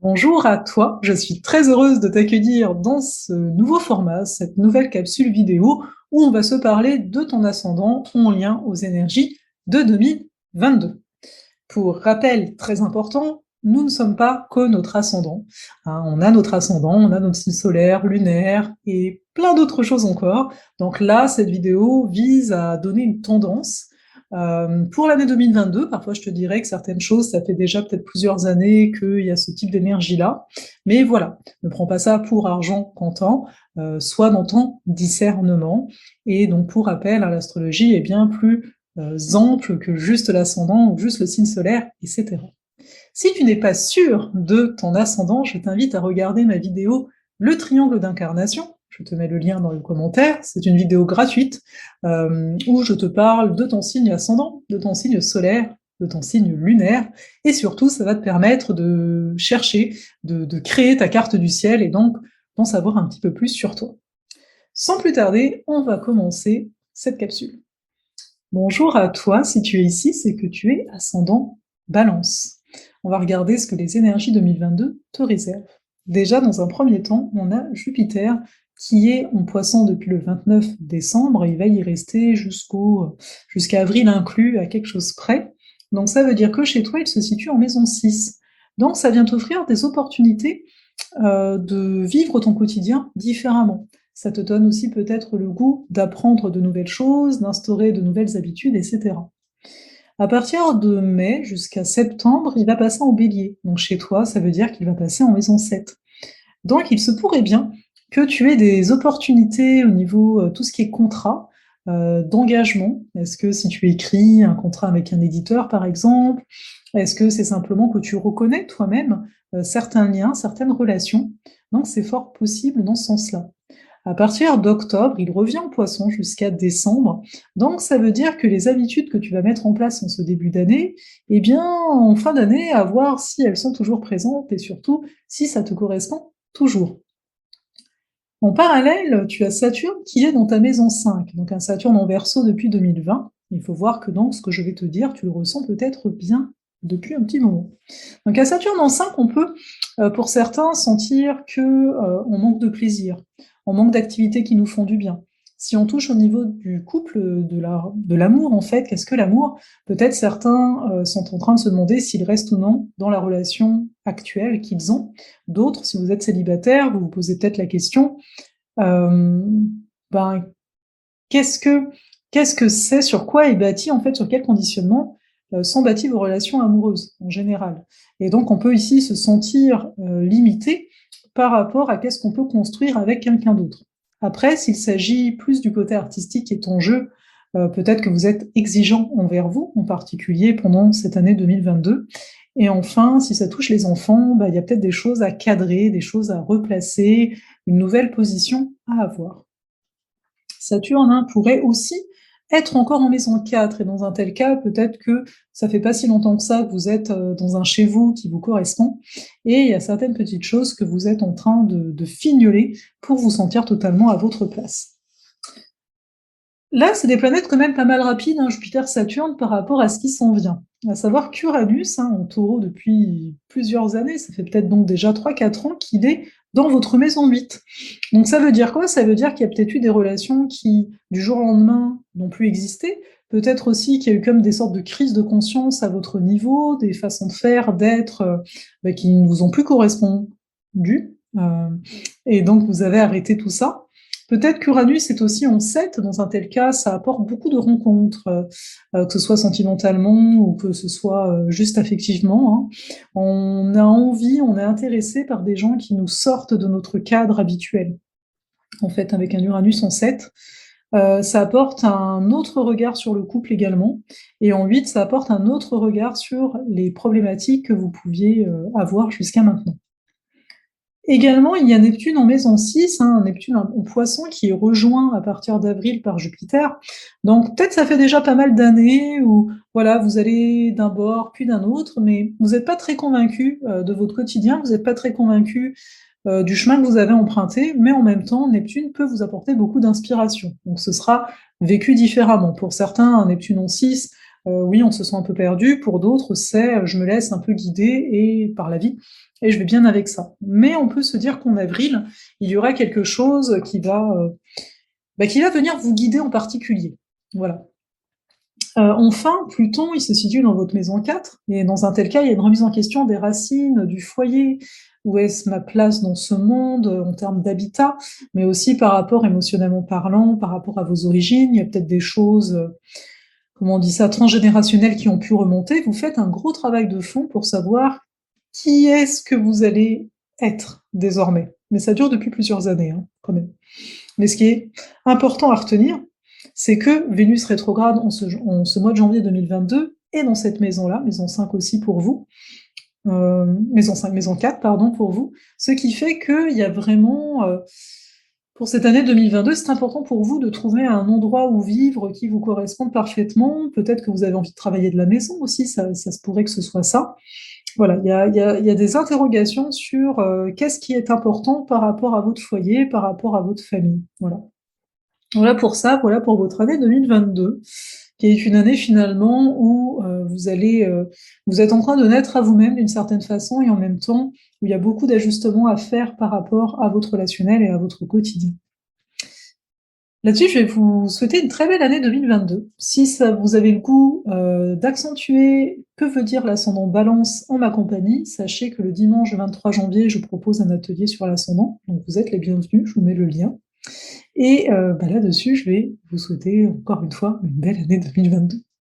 Bonjour à toi, je suis très heureuse de t'accueillir dans ce nouveau format, cette nouvelle capsule vidéo où on va se parler de ton ascendant en lien aux énergies de 2022. Pour rappel très important, nous ne sommes pas que notre ascendant, hein. On a notre ascendant, on a notre signe solaire, lunaire et plein d'autres choses encore. Donc là, cette vidéo vise à donner une tendance pour l'année 2022. Parfois, je te dirais que certaines choses, ça fait déjà peut-être plusieurs années qu'il y a ce type d'énergie-là. Mais voilà, ne prends pas ça pour argent comptant, sois dans ton discernement. Et donc, pour rappel, hein, l'astrologie est bien plus ample que juste l'ascendant ou juste le signe solaire, etc. Si tu n'es pas sûr de ton ascendant, je t'invite à regarder ma vidéo Le triangle d'incarnation. Je te mets le lien dans le commentaire. C'est une vidéo gratuite où je te parle de ton signe ascendant, de ton signe solaire, de ton signe lunaire, et surtout, ça va te permettre de chercher, de créer ta carte du ciel et donc d'en savoir un petit peu plus sur toi. Sans plus tarder, on va commencer cette capsule. Bonjour à toi, si tu es ici, c'est que tu es ascendant Balance. On va regarder ce que les énergies 2022 te réservent. Déjà, dans un premier temps, on a Jupiter qui est en Poisson depuis le 29 décembre, et il va y rester jusqu'à avril inclus, à quelque chose près. Donc ça veut dire que chez toi, il se situe en maison 6. Donc ça vient t'offrir des opportunités de vivre ton quotidien différemment. Ça te donne aussi peut-être le goût d'apprendre de nouvelles choses, d'instaurer de nouvelles habitudes, etc. À partir de mai jusqu'à septembre, il va passer en bélier. Donc chez toi, ça veut dire qu'il va passer en maison 7. Donc il se pourrait bien que tu aies des opportunités au niveau tout ce qui est contrat, d'engagement. Est-ce que si tu écris un contrat avec un éditeur, par exemple, est-ce que c'est simplement que tu reconnais toi-même certains liens, certaines relations? Donc c'est fort possible dans ce sens-là. À partir d'octobre, il revient en Poisson jusqu'à décembre. Donc ça veut dire que les habitudes que tu vas mettre en place en ce début d'année, eh bien, en fin d'année, à voir si elles sont toujours présentes et surtout si ça te correspond toujours. En parallèle, tu as Saturne qui est dans ta maison 5, donc un Saturne en Verseau depuis 2020. Il faut voir que donc ce que je vais te dire, tu le ressens peut-être bien depuis un petit moment. Donc à Saturne en 5, on peut, pour certains, sentir que on manque de plaisir, on manque d'activités qui nous font du bien. Si on touche au niveau du couple, de l'amour en fait, qu'est-ce que l'amour? Peut-être certains sont en train de se demander s'ils restent ou non dans la relation actuelle qu'ils ont. D'autres, si vous êtes célibataire, vous vous posez peut-être la question, ben, qu'est-ce que qu'est-ce que c'est? Sur quoi est bâti, en fait, sur quel conditionnement, sont bâties vos relations amoureuses, en général? Et donc on peut ici se sentir, limité par rapport à qu'est-ce qu'on peut construire avec quelqu'un d'autre. Après, s'il s'agit plus du côté artistique qui est en jeu, peut-être que vous êtes exigeant envers vous, en particulier pendant cette année 2022. Et enfin, si ça touche les enfants, bah, il y a peut-être des choses à cadrer, des choses à replacer, une nouvelle position à avoir. Saturne, hein, pourrait aussi être encore en maison 4, et dans un tel cas, peut-être que ça fait pas si longtemps que ça que vous êtes dans un chez vous qui vous correspond, et il y a certaines petites choses que vous êtes en train de fignoler pour vous sentir totalement à votre place. Là, c'est des planètes quand même pas mal rapides, hein, Jupiter, Saturne, par rapport à ce qui s'en vient. À savoir qu'Uranus, hein, en Taureau depuis plusieurs années, ça fait peut-être donc déjà 3-4 ans qu'il est dans votre maison 8. Donc ça veut dire quoi? Ça veut dire qu'il y a peut-être eu des relations qui, du jour au lendemain, n'ont plus existé. Peut-être aussi qu'il y a eu comme des sortes de crises de conscience à votre niveau, des façons de faire, d'être, bah, qui ne vous ont plus correspondu. Et donc vous avez arrêté tout ça. Peut-être qu'Uranus est aussi en 7, dans un tel cas, ça apporte beaucoup de rencontres, que ce soit sentimentalement ou que ce soit juste affectivement, hein. On a envie, on est intéressé par des gens qui nous sortent de notre cadre habituel. En fait, avec un Uranus en 7, ça apporte un autre regard sur le couple également, et en 8, ça apporte un autre regard sur les problématiques que vous pouviez avoir jusqu'à maintenant. Également, il y a Neptune en maison 6, hein, Neptune en Poisson qui est rejoint à partir d'avril par Jupiter. Donc peut-être ça fait déjà pas mal d'années où voilà, vous allez d'un bord puis d'un autre, mais vous n'êtes pas très convaincu de votre quotidien, vous n'êtes pas très convaincu du chemin que vous avez emprunté, mais en même temps, Neptune peut vous apporter beaucoup d'inspiration. Donc ce sera vécu différemment. Pour certains, un Neptune en 6 Oui, on se sent un peu perdu, pour d'autres, c'est, je me laisse un peu guider et par la vie et je vais bien avec ça. Mais on peut se dire qu'en avril, il y aura quelque chose qui va venir vous guider en particulier. Voilà. Enfin, Pluton, il se situe dans votre maison 4 et dans un tel cas, il y a une remise en question des racines, du foyer. Où est-ce ma place dans ce monde, en termes d'habitat, mais aussi par rapport émotionnellement parlant, par rapport à vos origines. Il y a peut-être des choses, comment on dit ça? Transgénérationnelles qui ont pu remonter. Vous faites un gros travail de fond pour savoir qui est-ce que vous allez être désormais. Mais ça dure depuis plusieurs années, hein, quand même. Mais ce qui est important à retenir, c'est que Vénus rétrograde en ce mois de janvier 2022 est dans cette maison-là, maison 5 aussi pour vous, maison 5, maison 4, pardon, pour vous, ce qui fait qu'il y a vraiment, pour cette année 2022, c'est important pour vous de trouver un endroit où vivre qui vous corresponde parfaitement. Peut-être que vous avez envie de travailler de la maison aussi, ça se pourrait que ce soit ça. Voilà, il y a des interrogations sur, qu'est-ce qui est important par rapport à votre foyer, par rapport à votre famille, voilà. Voilà pour ça, voilà pour votre année 2022, qui est une année finalement où, vous êtes en train de naître à vous-même d'une certaine façon et en même temps où il y a beaucoup d'ajustements à faire par rapport à votre relationnel et à votre quotidien. Là-dessus, je vais vous souhaiter une très belle année 2022. Si ça vous avez le goût, d'accentuer que veut dire l'ascendant Balance en ma compagnie, sachez que le dimanche 23 janvier, je propose un atelier sur l'ascendant, donc vous êtes les bienvenus, je vous mets le lien et là-dessus, je vais vous souhaiter encore une fois une belle année 2022.